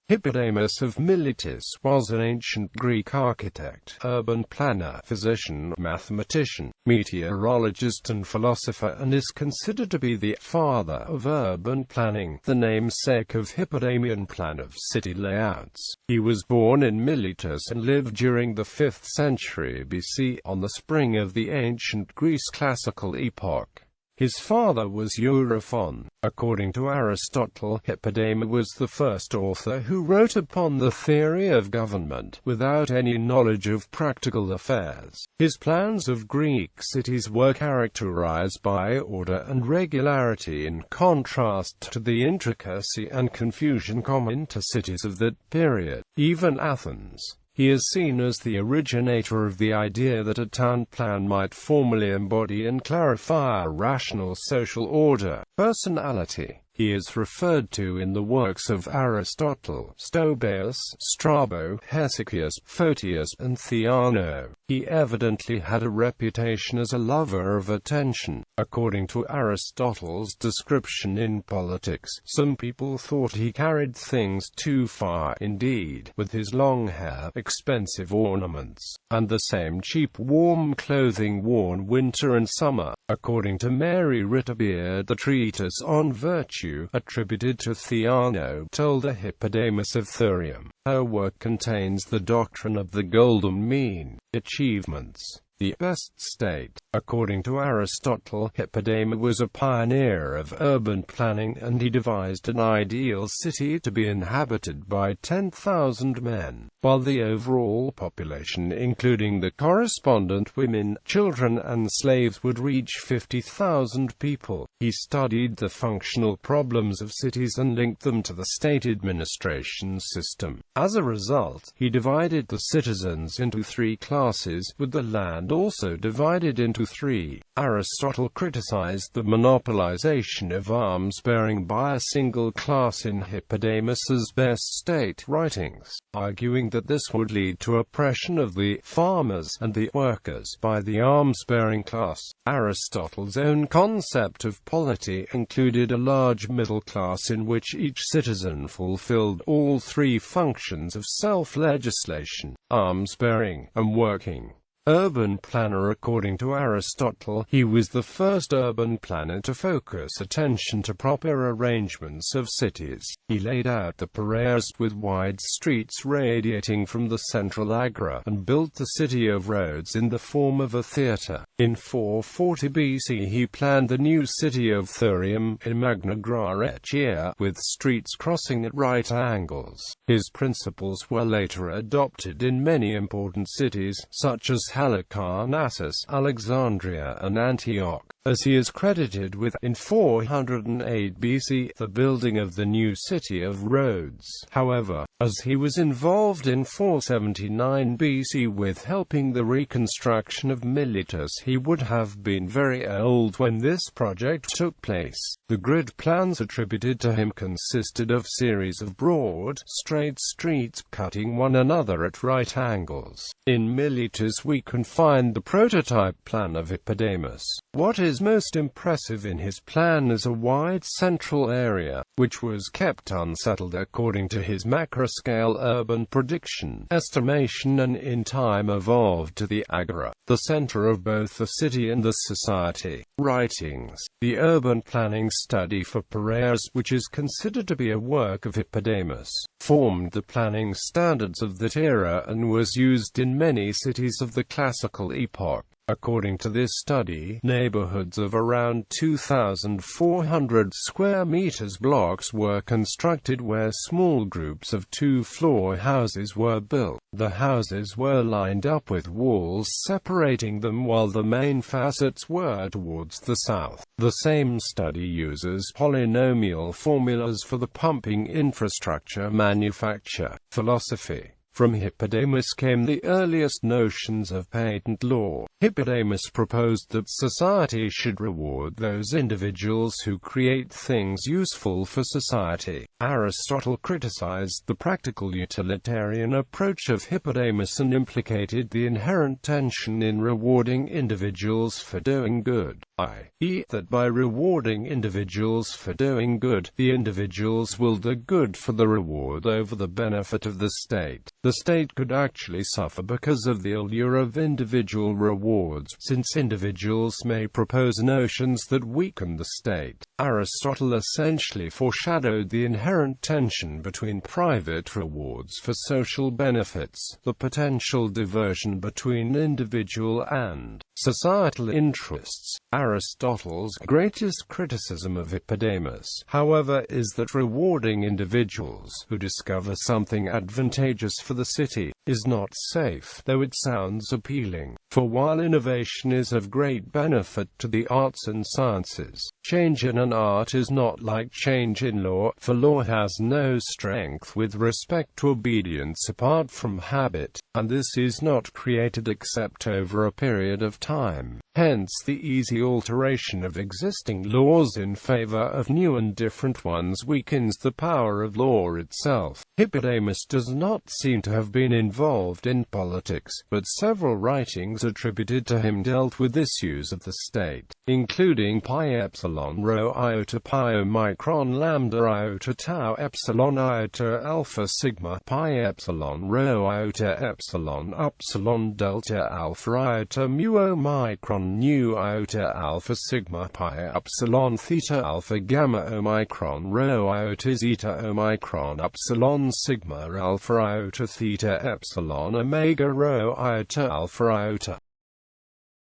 Hippodamus of Miletus was an ancient Greek architect, urban planner, physician, mathematician, meteorologist and philosopher, and is considered to be the father of urban planning, the namesake of Hippodamian plan of city layouts. He was born in Miletus and lived during the 5th century BC, on the spring of the ancient Greece classical epoch. His father was Euryphon. According to Aristotle, Hippodamus was the first author who wrote upon the theory of government, without any knowledge of practical affairs. His plans of Greek cities were characterized by order and regularity, in contrast to the intricacy and confusion common to cities of that period, even Athens. He is seen as the originator of the idea that a town plan might formally embody and clarify a rational social order. Personality. He is referred to in the works of Aristotle, Stobaeus, Strabo, Hesychius, Photius, and Theano. He evidently had a reputation as a lover of attention. According to Aristotle's description in Politics, some people thought he carried things too far indeed, with his long hair, expensive ornaments, and the same cheap warm clothing worn winter and summer. According to Mary Ritterbeer, the treatise on virtue, attributed to Theano, told the Hippodamus of Thurium. Her work contains the doctrine of the golden mean. Achievements. The best state. According to Aristotle, Hippodamus was a pioneer of urban planning, and he devised an ideal city to be inhabited by 10,000 men, while the overall population, including the correspondent women, children and slaves, would reach 50,000 people. He studied the functional problems of cities and linked them to the state administration system. As a result, he divided the citizens into 3 classes, with the land also divided into 3. Aristotle criticized the monopolization of arms-bearing by a single class in Hippodamus's best state writings, arguing that this would lead to oppression of the farmers and the workers by the arms-bearing class. Aristotle's own concept of polity included a large middle class in which each citizen fulfilled all 3 functions of self-legislation, arms-bearing, and working. Urban planner. According to Aristotle, he was the first urban planner to focus attention to proper arrangements of cities. He laid out the Piraeus with wide streets radiating from the central agora, and built the city of Rhodes in the form of a theatre. In 440 BC he planned the new city of Thurium in Magna Graecia, with streets crossing at right angles. His principles were later adopted in many important cities, such as Halicarnassus, Alexandria, and Antioch, as he is credited with, in 408 BC, the building of the new city of Rhodes. However, as he was involved in 479 BC with helping the reconstruction of Miletus, he would have been very old when this project took place. The grid plans attributed to him consisted of series of broad, straight streets cutting one another at right angles. In Miletus we can find the prototype plan of Hippodamus. What is most impressive in his plan is a wide central area, which was kept unsettled according to his macroscale urban prediction, estimation, and in time evolved to the agora, the center of both the city and the society. Writings. The urban planning study for Piraeus, which is considered to be a work of Hippodamus, formed the planning standards of that era and was used in many cities of the classical epoch. According to this study, neighborhoods of around 2,400 square meters blocks were constructed where small groups of 2-floor houses were built. The houses were lined up with walls separating them, while the main facets were towards the south. The same study uses polynomial formulas for the pumping infrastructure, manufacture, philosophy, From Hippodamus came the earliest notions of patent law. Hippodamus proposed that society should reward those individuals who create things useful for society. Aristotle criticized the practical utilitarian approach of Hippodamus and implicated the inherent tension in rewarding individuals for doing good, i.e., that by rewarding individuals for doing good, the individuals will do good for the reward over the benefit of the state. The state could actually suffer because of the allure of individual rewards, since individuals may propose notions that weaken the state. Aristotle essentially foreshadowed the inherent tension between private rewards for social benefits, the potential diversion between individual and societal interests. Aristotle's greatest criticism of Hippodamus, however, is that rewarding individuals who discover something advantageous for the city is not safe, though it sounds appealing. For while innovation is of great benefit to the arts and sciences, change in an art is not like change in law, for law has no strength with respect to obedience apart from habit, and this is not created except over a period of time. Hence the easy alteration of existing laws in favor of new and different ones weakens the power of law itself. Hippodamus does not seem to have been involved in politics, but several writings attributed to him dealt with issues of the state, including pi epsilon rho iota pi omicron lambda iota tau epsilon iota alpha sigma pi epsilon rho iota epsilon upsilon delta alpha iota mu omicron nu iota alpha sigma pi epsilon theta alpha gamma omicron rho iota zeta omicron upsilon sigma alpha iota theta epsilon omega rho iota alpha iota.